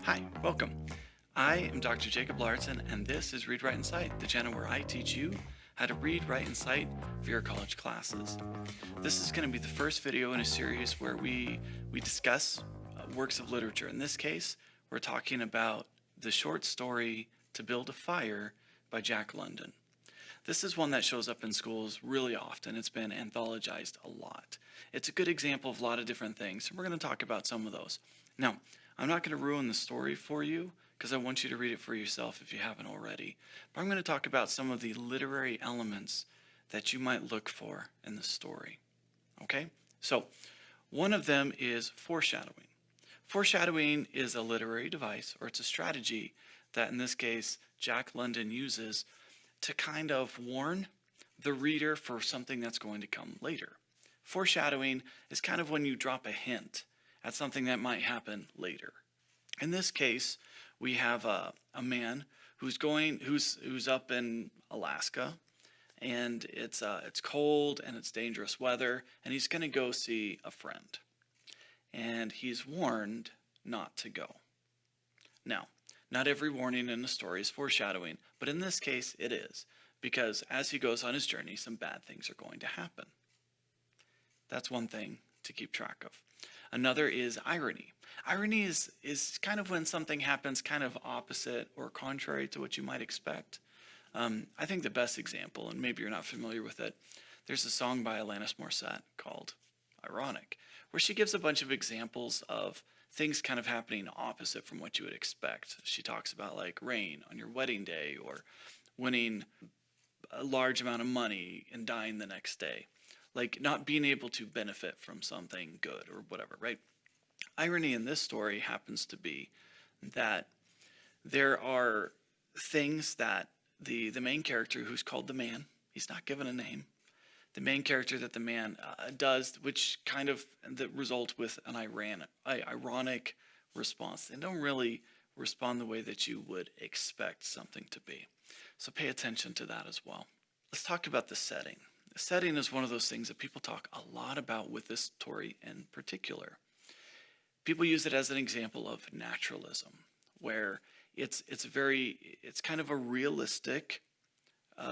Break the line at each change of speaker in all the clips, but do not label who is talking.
Hi, welcome. I am Dr. Jacob Larson, and this is Read, Write, and Cite, the channel where I teach you how to read, write, and cite for your college classes. This is going to be the first video in a series where we discuss works of literature. In this case, we're talking about the short story To Build a Fire by Jack London. This is one that shows up in schools really often. It's been anthologized a lot. It's a good example of a lot of different things, and we're going to talk about some of those. Now, I'm not going to ruin the story for you because I want you to read it for yourself if you haven't already. But I'm going to talk about some of the literary elements that you might look for in the story. Okay? So, one of them is foreshadowing. Foreshadowing is a literary device, or it's a strategy that in this case Jack London uses to kind of warn the reader for something that's going to come later. Foreshadowing is kind of when you drop a hint at something that might happen later. In this case, we have a man who's up in Alaska, and it's cold and it's dangerous weather, and he's going to go see a friend, and he's warned not to go. Now, not every warning in a story is foreshadowing, but in this case it is, because as he goes on his journey, some bad things are going to happen. That's one thing to keep track of. Another is irony. Irony is kind of when something happens kind of opposite or contrary to what you might expect. I think the best example, and maybe you're not familiar with it, there's a song by Alanis Morissette called Ironic, where she gives a bunch of examples of things kind of happening opposite from what you would expect. She talks about like rain on your wedding day, or winning a large amount of money and dying the next day. Like not being able to benefit from something good or whatever, right? Irony in this story happens to be that there are things that the main character, who's called the man, he's not given a name, the main character that the man does, which kind of result with an ironic response. They don't really respond the way that you would expect something to be. So pay attention to that as well. Let's talk about the setting. The setting is one of those things that people talk a lot about with this story in particular. People use it as an example of naturalism, where it's kind of a realistic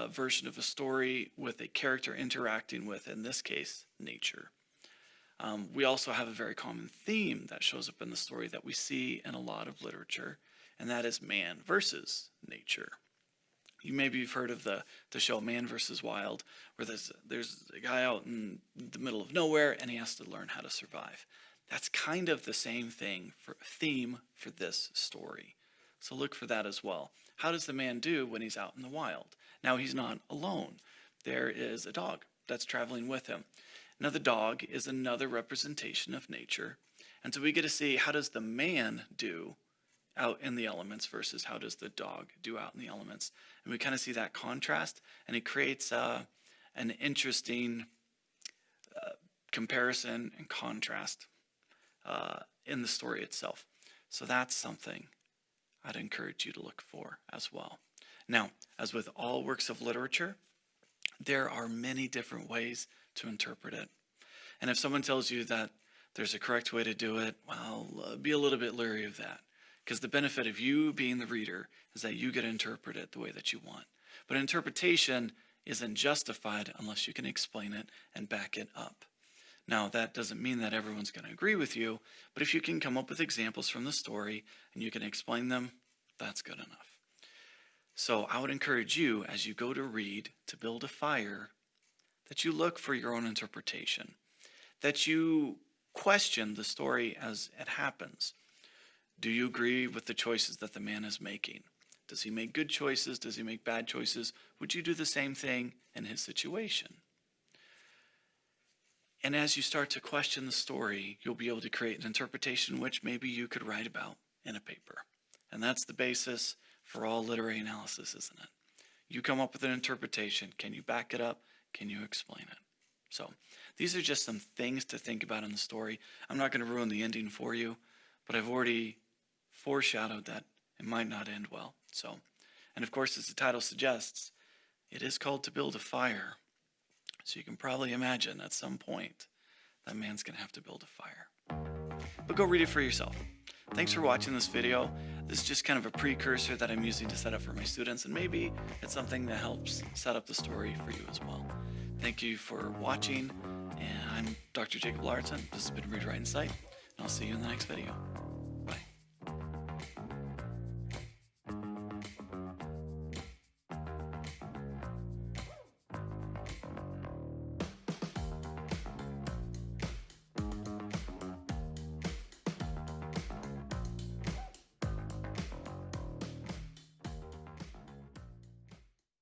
version of a story with a character interacting with, in this case, nature. We also have a very common theme that shows up in the story that we see in a lot of literature, and that is man versus nature. You maybe have heard of the show Man vs. Wild, where there's a guy out in the middle of nowhere and he has to learn how to survive. That's kind of the same theme for this story. So look for that as well. How does the man do when he's out in the wild? Now he's not alone. There is a dog that's traveling with him. Now the dog is another representation of nature. And so we get to see, how does the man do out in the elements versus how does the dog do out in the elements. And we kind of see that contrast, and it creates an interesting comparison and contrast in the story itself. So that's something I'd encourage you to look for as well. Now, as with all works of literature, there are many different ways to interpret it. And if someone tells you that there's a correct way to do it, well, be a little bit leery of that. Because the benefit of you being the reader is that you get to interpret it the way that you want. But interpretation isn't justified unless you can explain it and back it up. Now, that doesn't mean that everyone's going to agree with you, but if you can come up with examples from the story and you can explain them, that's good enough. So I would encourage you, as you go to read To Build a Fire, that you look for your own interpretation, that you question the story as it happens. Do you agree with the choices that the man is making? Does he make good choices? Does he make bad choices? Would you do the same thing in his situation? And as you start to question the story, you'll be able to create an interpretation which maybe you could write about in a paper. And that's the basis for all literary analysis, isn't it? You come up with an interpretation. Can you back it up? Can you explain it? So these are just some things to think about in the story. I'm not going to ruin the ending for you, but I've already foreshadowed that it might not end well. So, and of course, as the title suggests, it is called To Build a Fire. So you can probably imagine at some point that man's going to have to build a fire. But go read it for yourself. Thanks for watching this video. This is just kind of a precursor that I'm using to set up for my students, and maybe it's something that helps set up the story for you as well. Thank you for watching, and I'm Dr. Jacob Larson. This has been Read, Write, and Cite, and I'll see you in the next video.